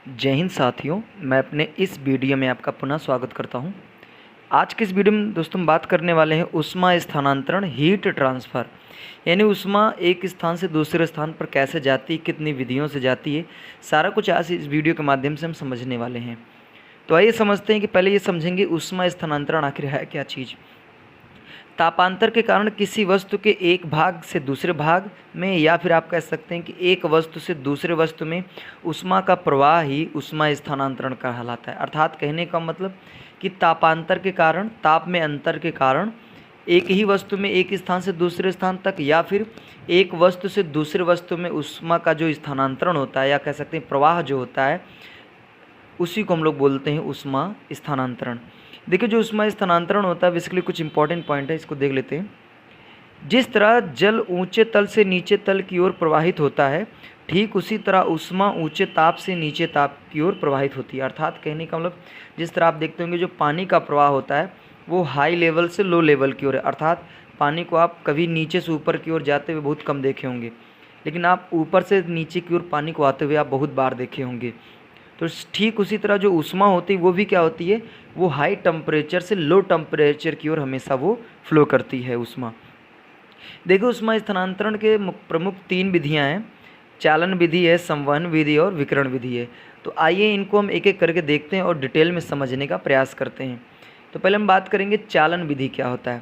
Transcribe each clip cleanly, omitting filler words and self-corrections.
जय हिंद साथियों, मैं अपने इस वीडियो में आपका पुनः स्वागत करता हूं। आज के इस वीडियो में दोस्तों हम बात करने वाले हैं ऊष्मा स्थानांतरण हीट ट्रांसफ़र, यानी ऊष्मा एक स्थान से दूसरे स्थान पर कैसे जाती है, कितनी विधियों से जाती है, सारा कुछ आज इस वीडियो के माध्यम से हम समझने वाले हैं। तो आइए समझते हैं कि पहले ये समझेंगे ऊष्मा स्थानांतरण आखिर है क्या चीज़। तापांतर के कारण किसी वस्तु के एक भाग से दूसरे भाग में, या फिर आप कह सकते हैं कि एक वस्तु से दूसरे वस्तु में ऊष्मा का प्रवाह ही ऊष्मा स्थानांतरण कहलाता है। अर्थात कहने का मतलब कि तापांतर के कारण, ताप में अंतर के कारण एक ही वस्तु में एक स्थान से दूसरे स्थान तक, या फिर एक वस्तु से दूसरे वस्तु में ऊष्मा का जो स्थानांतरण होता है, या कह सकते हैं प्रवाह जो होता है, उसी को हम लोग बोलते हैं ऊष्मा स्थानांतरण। देखिए, जो ऊष्मा स्थानांतरण होता है बेसिकली कुछ इंपॉर्टेंट पॉइंट है, इसको देख लेते हैं। जिस तरह जल ऊंचे तल से नीचे तल की ओर प्रवाहित होता है, ठीक उसी तरह ऊष्मा ऊंचे ताप से नीचे ताप की ओर प्रवाहित होती है। अर्थात कहने का मतलब जिस तरह आप देखते होंगे जो पानी का प्रवाह होता है वो हाई लेवल से लो लेवल की ओर है। अर्थात पानी को आप कभी नीचे से ऊपर की ओर जाते हुए बहुत कम देखे होंगे, लेकिन आप ऊपर से नीचे की ओर पानी को आते हुए आप बहुत बार देखे होंगे। तो ठीक उसी तरह जो ऊष्मा होती है वो भी क्या होती है, वो हाई टेम्परेचर से लो टेम्परेचर की ओर हमेशा वो फ्लो करती है ऊष्मा। देखो, ऊष्मा स्थानांतरण के प्रमुख 3 विधियां हैं। चालन विधि है, संवहन विधि और विकिरण विधि है। तो आइए इनको हम एक एक करके देखते हैं और डिटेल में समझने का प्रयास करते हैं। तो पहले हम बात करेंगे चालन विधि क्या होता है।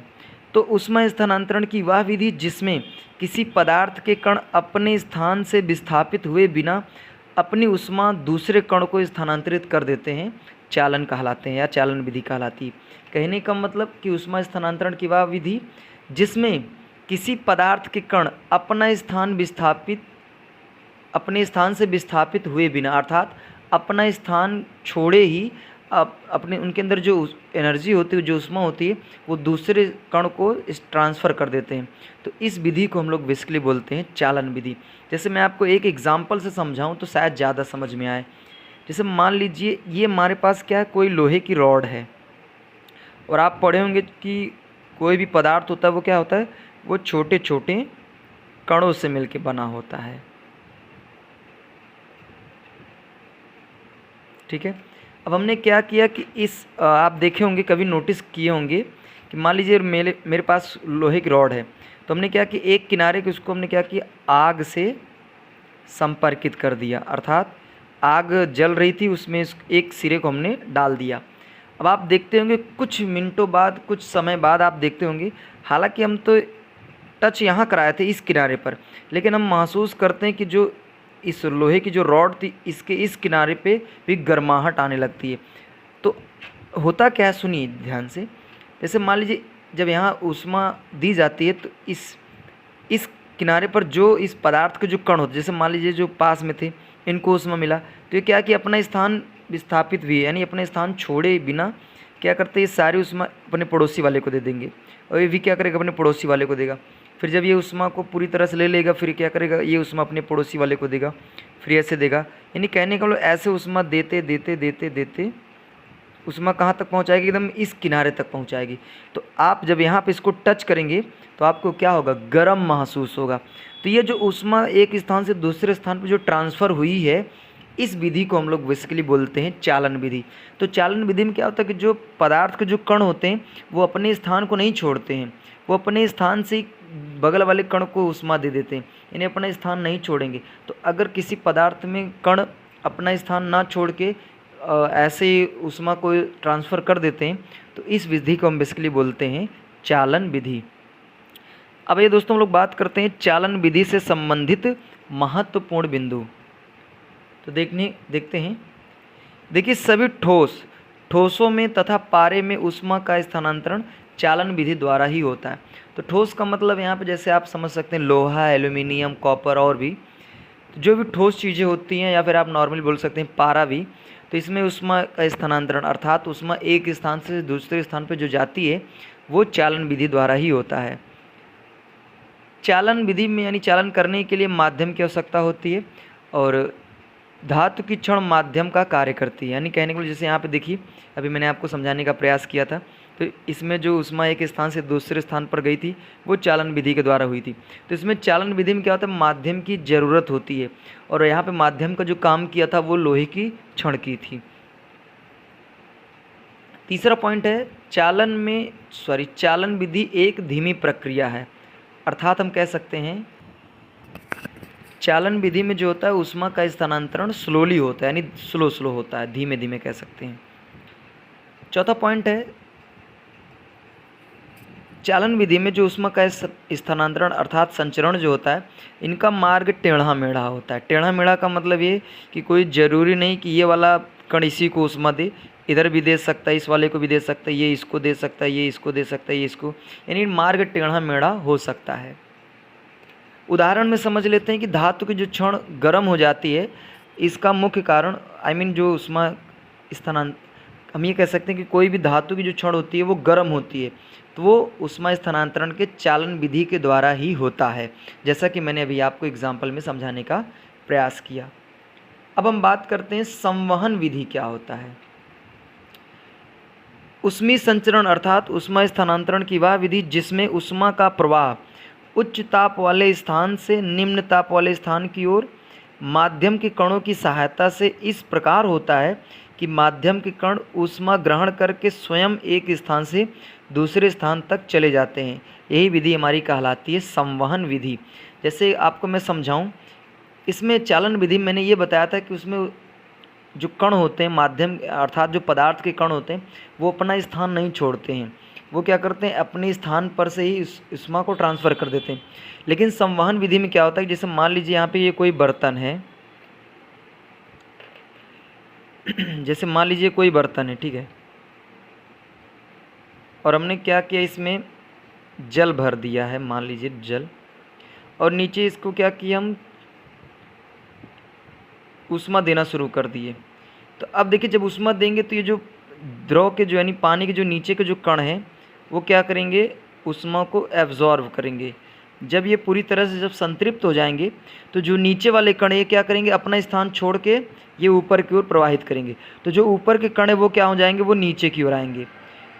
तो ऊष्मा स्थानांतरण की वह विधि जिसमें किसी पदार्थ के कण अपने स्थान से विस्थापित हुए बिना अपनी ऊष्मा दूसरे कण को स्थानांतरित कर देते हैं, चालन कहलाते हैं या चालन विधि कहलाती है। कहने का मतलब कि ऊष्मा स्थानांतरण की वह विधि जिसमें किसी पदार्थ के कण अपने स्थान से विस्थापित हुए बिना, अर्थात अपना स्थान छोड़े ही अपने उनके अंदर जो एनर्जी होती है, जो ऊष्मा होती है, वो दूसरे कण को ट्रांसफ़र कर देते हैं। तो इस विधि को हम लोग बेसिकली बोलते हैं चालन विधि। जैसे मैं आपको एक एग्जांपल से समझाऊं तो शायद ज़्यादा समझ में आए। जैसे मान लीजिए ये हमारे पास क्या है, कोई लोहे की रॉड है, और आप पढ़े होंगे कि कोई भी पदार्थ होता है वो क्या होता है, वो छोटे छोटे कणों से मिलकर बना होता है। ठीक है। अब हमने क्या किया कि आप देखे होंगे, कभी नोटिस किए होंगे कि मान लीजिए मेरे पास लोहे की रॉड है, तो हमने क्या कि एक किनारे को उसको हमने क्या किया, आग से संपर्कित कर दिया। अर्थात आग जल रही थी, उसमें एक सिरे को हमने डाल दिया। अब आप देखते होंगे कुछ मिनटों बाद, कुछ समय बाद आप देखते होंगे, हालांकि हम तो टच यहाँ कराए थे इस किनारे पर, लेकिन हम महसूस करते हैं कि जो इस लोहे की जो रॉड थी, इसके इस किनारे पे भी गर्माहट आने लगती है। तो होता क्या है, सुनिए ध्यान से। जैसे मान लीजिए जब यहाँ ऊष्मा दी जाती है तो इस किनारे पर जो इस पदार्थ के जो कण होते, जैसे मान लीजिए जो पास में थे, इनको ऊष्मा मिला, तो ये क्या कि अपना स्थान विस्थापित भी है, यानी अपने स्थान छोड़े बिना क्या करते हैं, ये सारी ऊष्मा अपने पड़ोसी वाले को दे देंगे, और ये भी क्या करेगा, अपने पड़ोसी वाले को देगा। फिर जब ये ऊष्मा को पूरी तरह से ले लेगा, फिर क्या करेगा, ये ऊष्मा अपने पड़ोसी वाले को देगा, फिर ऐसे देगा। यानी कहने का मतलब ऐसे ऊष्मा देते देते देते देते ऊष्मा कहाँ तक पहुँचाएगी, एकदम इस किनारे तक पहुँचाएगी। तो आप जब यहाँ पे इसको टच करेंगे तो आपको क्या होगा, गर्म महसूस होगा। तो ये जो ऊष्मा एक स्थान से दूसरे स्थान पर जो ट्रांसफ़र हुई है, इस विधि को हम लोग बेसिकली बोलते हैं चालन विधि। तो चालन विधि में क्या होता है कि जो पदार्थ के जो कण होते हैं वो अपने स्थान को नहीं छोड़ते हैं, वो अपने स्थान से बगल वाले कण को ऊष्मा दे देते हैं, यानी अपना स्थान नहीं छोड़ेंगे। तो अगर किसी पदार्थ में कण अपना स्थान ना छोड़ के ऐसे ऊष्मा को ट्रांसफ़र कर देते हैं, तो इस विधि को हम बेसिकली बोलते हैं चालन विधि। अब ये दोस्तों हम लोग बात करते हैं चालन विधि से संबंधित महत्वपूर्ण बिंदु। तो देखते हैं। देखिए, सभी ठोसों में तथा पारे में ऊष्मा का स्थानांतरण चालन विधि द्वारा ही होता है। तो ठोस का मतलब यहाँ पे जैसे आप समझ सकते हैं लोहा, एल्यूमिनियम, कॉपर और भी तो जो भी ठोस चीज़ें होती हैं, या फिर आप नॉर्मली बोल सकते हैं पारा भी, तो इसमें ऊष्मा का स्थानांतरण, अर्थात ऊष्मा एक स्थान से दूसरे स्थान पर जो जाती है वो चालन विधि द्वारा ही होता है। चालन विधि में यानी चालन करने के लिए माध्यम की आवश्यकता होती है, और धातु की क्षण माध्यम का कार्य करती है। यानी कहने को जैसे यहाँ पे देखिए, अभी मैंने आपको समझाने का प्रयास किया था तो इसमें जो ऊष्मा एक स्थान से दूसरे स्थान पर गई थी वो चालन विधि के द्वारा हुई थी। तो इसमें चालन विधि में क्या होता है, माध्यम की ज़रूरत होती है, और यहाँ पे माध्यम का जो काम किया था वो लोहे की छड़ की थी। तीसरा पॉइंट है, चालन विधि एक धीमी प्रक्रिया है, अर्थात हम कह सकते हैं चालन विधि में जो होता है ऊष्मा का स्थानांतरण स्लोली होता है, यानी स्लो होता है, धीमे धीमे कह सकते हैं। चौथा पॉइंट है, चालन विधि में जो ऊष्मा का स्थानांतरण अर्थात संचरण जो होता है, इनका मार्ग टेढ़ा मेढ़ा होता है। टेढ़ा मेढ़ा का मतलब ये कि कोई ज़रूरी नहीं कि ये वाला कण इसी को ऊष्मा दे, इधर भी दे सकता है, इस वाले को भी दे सकता है, ये इसको दे सकता है, ये इसको दे सकता है, ये इसको, यानी मार्ग टेढ़ा मेढ़ा हो सकता है। उदाहरण में समझ लेते हैं कि धातु की जो क्षण गर्म हो जाती है, इसका मुख्य कारण जो ऊष्मा स्थानांतरण, हम ये कह सकते हैं कि कोई भी धातु की जो क्षण होती है वो गर्म होती है, तो वो ऊष्मा स्थानांतरण के चालन विधि के द्वारा ही होता है, जैसा कि मैंने अभी आपको एग्जाम्पल में समझाने का प्रयास किया। अब हम बात करते हैं संवहन विधि क्या होता है। ऊष्मीय संचरण अर्थात ऊष्मा स्थानांतरण की वह विधि जिसमें ऊष्मा का प्रवाह उच्च ताप वाले स्थान से निम्न ताप वाले स्थान की ओर माध्यम के कणों की सहायता से इस प्रकार होता है कि माध्यम के कण ऊष्मा ग्रहण करके स्वयं एक स्थान से दूसरे स्थान तक चले जाते हैं। यही विधि हमारी कहलाती है संवहन विधि। जैसे आपको मैं समझाऊं, इसमें चालन विधि मैंने ये बताया था कि उसमें जो कण होते हैं माध्यम अर्थात जो पदार्थ के कण होते हैं वो अपना स्थान नहीं छोड़ते हैं, वो क्या करते हैं अपने स्थान पर से ही ऊष्मा को ट्रांसफ़र कर देते हैं। लेकिन संवहन विधि में क्या होता है, जैसे मान लीजिए यहाँ पे ये कोई बर्तन है, जैसे मान लीजिए कोई बर्तन है, ठीक है, और हमने क्या किया, इसमें जल भर दिया है, मान लीजिए जल, और नीचे इसको क्या किया, हम ऊष्मा देना शुरू कर दिए। तो अब देखिए जब ऊष्मा देंगे तो ये जो द्रव के जो यानी पानी के जो नीचे के जो कण हैं वो क्या करेंगे, ऊष्मा को एब्जॉर्व करेंगे। जब ये पूरी तरह से जब संतृप्त हो जाएंगे तो जो नीचे वाले कण ये क्या करेंगे, अपना स्थान छोड़ के ये ऊपर की ओर प्रवाहित करेंगे। तो जो ऊपर के कण है वो क्या हो जाएंगे, वो नीचे की ओर आएंगे।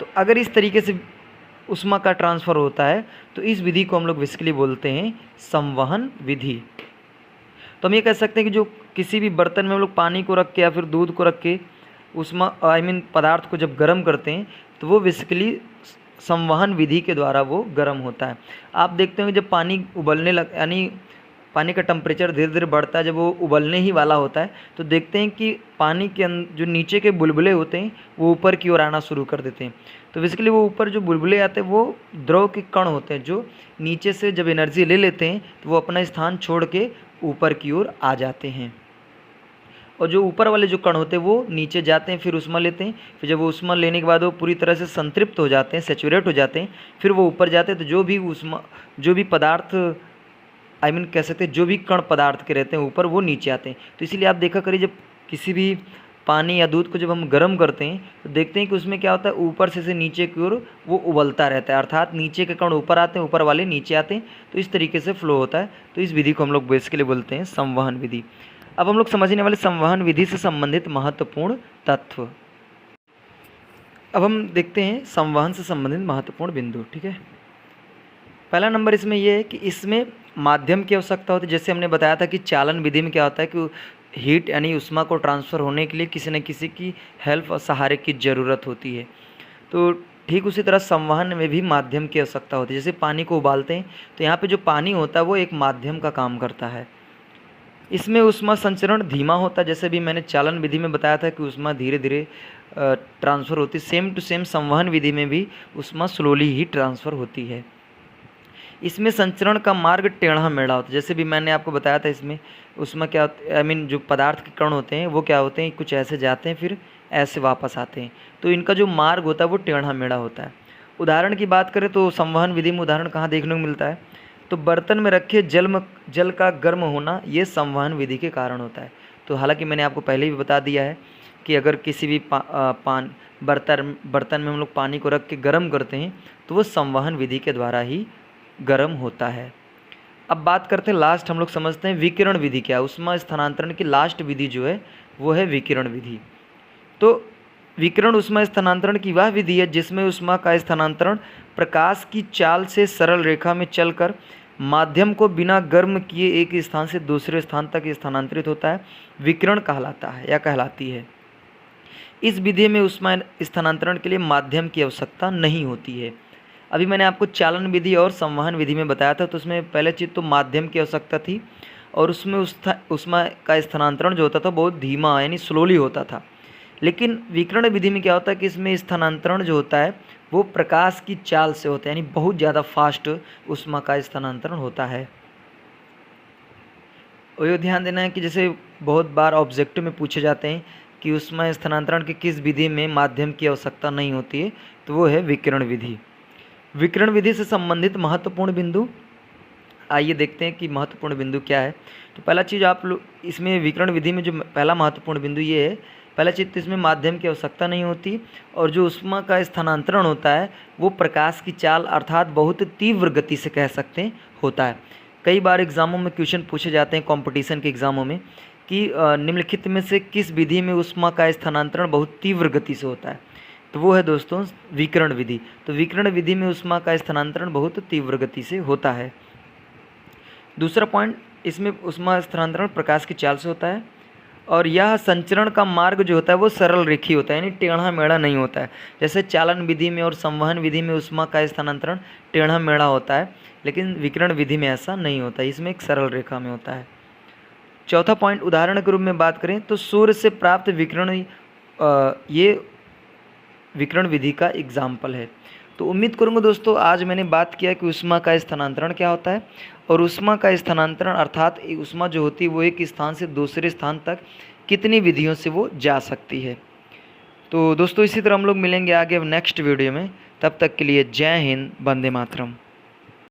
तो अगर इस तरीके से ऊष्मा का ट्रांसफ़र होता है तो इस विधि को हम लोग बेसिकली बोलते हैं संवहन विधि। तो हम ये कह सकते हैं कि जो किसी भी बर्तन में हम लोग पानी को रख के या फिर दूध को रख के ऊष्मा पदार्थ को जब गर्म करते हैं तो वो बेसिकली संवहन विधि के द्वारा वो गर्म होता है। आप देखते हो जब पानी उबलने यानी पानी का टेम्परेचर धीरे धीरे बढ़ता है, जब वो उबलने ही वाला होता है तो देखते हैं कि पानी के जो नीचे के बुलबुले होते हैं वो ऊपर की ओर आना शुरू कर देते हैं। तो बेसिकली वो ऊपर जो बुलबुले आते हैं वो द्रव के कण होते हैं जो नीचे से जब एनर्जी ले लेते हैं तो वो अपना स्थान छोड़ के ऊपर की ओर आ जाते हैं, और जो ऊपर वाले जो कण होते हैं वो नीचे जाते हैं, फिर ऊष्मा लेते हैं। फिर जब वो ऊष्मा लेने के बाद वो पूरी तरह से संतृप्त हो जाते हैं, सेचुरेट हो जाते हैं, फिर वो ऊपर जाते हैं। तो जो भी पदार्थ कह सकते हैं जो भी कण पदार्थ के रहते हैं ऊपर वो नीचे आते हैं। तो इसीलिए आप देखा करिए जब किसी भी पानी या दूध को जब हम गर्म करते हैं तो देखते हैं कि उसमें क्या होता है, ऊपर से नीचे की ओर वो उबलता रहता है, अर्थात नीचे के कण ऊपर आते हैं, ऊपर वाले नीचे आते हैं। तो इस तरीके से फ्लो होता है। तो इस विधि को हम लोग बेसिकली बोलते हैं संवहन विधि। अब हम लोग समझने वाले संवहन विधि से संबंधित महत्वपूर्ण तत्व। अब हम देखते हैं संवहन से संबंधित महत्वपूर्ण बिंदु, ठीक है। पहला नंबर इसमें यह है कि इसमें माध्यम की आवश्यकता होती है। जैसे हमने बताया था कि चालन विधि में क्या होता है कि हीट यानी ऊष्मा को ट्रांसफ़र होने के लिए किसी न किसी की हेल्प और सहारे की ज़रूरत होती है। तो ठीक उसी तरह संवहन में भी माध्यम की आवश्यकता होती है। जैसे पानी को उबालते हैं तो यहाँ पे जो पानी होता है वो एक माध्यम का काम करता है। इसमें ऊष्मा संचरण धीमा होता है, जैसे भी मैंने चालन विधि में बताया था कि ऊष्मा धीरे धीरे ट्रांसफ़र होती है। सेम टू सेम संवहन विधि में भी ऊष्मा स्लोली ही ट्रांसफ़र होती है। इसमें संचरण का मार्ग टेढ़ा मेढ़ा होता है। जैसे भी मैंने आपको बताया था इसमें उसमें क्या जो पदार्थ के कण होते हैं वो क्या होते हैं, कुछ ऐसे जाते हैं फिर ऐसे वापस आते हैं। तो इनका जो मार्ग होता है वो टेढ़ा मेढ़ा होता है। उदाहरण की बात करें तो संवहन विधि में उदाहरण कहाँ देखने को मिलता है, तो बर्तन में रखे जल का गर्म होना ये संवहन विधि के कारण होता है। तो हालांकि मैंने आपको पहले भी बता दिया है कि अगर किसी भी बर्तन में हम लोग पानी को रख के गर्म करते हैं तो वो संवहन विधि के द्वारा ही गर्म होता है। अब बात करते हैं लास्ट, हम लोग समझते हैं विकिरण विधि क्या है। ऊष्मा स्थानांतरण की लास्ट विधि जो है वो है विकिरण विधि। तो विकिरण ऊष्मा स्थानांतरण की वह विधि है जिसमें ऊष्मा का स्थानांतरण प्रकाश की चाल से सरल रेखा में चलकर माध्यम को बिना गर्म किए एक स्थान से दूसरे स्थान तक स्थानांतरित होता है, विकिरण कहलाता है या कहलाती है। इस विधि में ऊष्मा स्थानांतरण के लिए माध्यम की आवश्यकता नहीं होती है। अभी मैंने आपको चालन विधि और संवहन विधि में बताया था, तो उसमें पहले चीज़ तो माध्यम की आवश्यकता थी और उसमें ऊष्मा का स्थानांतरण जो होता था बहुत धीमा यानी स्लोली होता था। लेकिन विकिरण विधि में क्या होता है कि इसमें स्थानांतरण जो होता है वो प्रकाश की चाल से होता है, यानी बहुत ज़्यादा फास्ट ऊष्मा का स्थानांतरण होता है। और ये ध्यान देना है कि जैसे बहुत बार ऑब्जेक्टिव में पूछे जाते हैं कि ऊष्मा स्थानांतरण की किस विधि में माध्यम की आवश्यकता नहीं होती है, तो वो है विकिरण विधि। विकिरण विधि से संबंधित महत्वपूर्ण बिंदु, आइए देखते हैं कि महत्वपूर्ण बिंदु क्या है। तो पहला चीज़ आप लोग इसमें विकिरण विधि में जो पहला महत्वपूर्ण बिंदु ये है, पहला चीज़ तो इसमें माध्यम की आवश्यकता नहीं होती और जो ऊष्मा का स्थानांतरण होता है वो प्रकाश की चाल अर्थात बहुत तीव्र गति से कह सकते हैं होता है। कई बार एग्ज़ामों में क्वेश्चन पूछे जाते हैं कंपटीशन के एग्ज़ामों में कि निम्नलिखित में से किस विधि में ऊष्मा का स्थानांतरण बहुत तीव्र गति से होता है, तो वो है दोस्तों विकिरण विधि। तो विकिरण विधि में ऊष्मा का स्थानांतरण बहुत तीव्र गति से होता है। दूसरा पॉइंट, इसमें ऊष्मा स्थानांतरण प्रकाश की चाल से होता है और यह संचरण का मार्ग जो होता है वो सरल रेखी होता है, यानी टेढ़ा मेढ़ा नहीं होता है। जैसे चालन विधि में और संवहन विधि में ऊष्मा का स्थानांतरण टेढ़ा मेढ़ा होता है, लेकिन विकिरण विधि में ऐसा नहीं होता, इसमें एक सरल रेखा में होता है। चौथा पॉइंट, उदाहरण के रूप में बात करें तो सूर्य से प्राप्त विकिरण ये विकिरण विधि का एग्जाम्पल है। तो उम्मीद करूँगा दोस्तों आज मैंने बात किया कि ऊष्मा का स्थानांतरण क्या होता है और ऊष्मा का स्थानांतरण अर्थात ऊष्मा जो होती है वो एक स्थान से दूसरे स्थान तक कितनी विधियों से वो जा सकती है। तो दोस्तों इसी तरह हम लोग मिलेंगे आगे नेक्स्ट वीडियो में, तब तक के लिए जय हिंद, वंदे मातरम।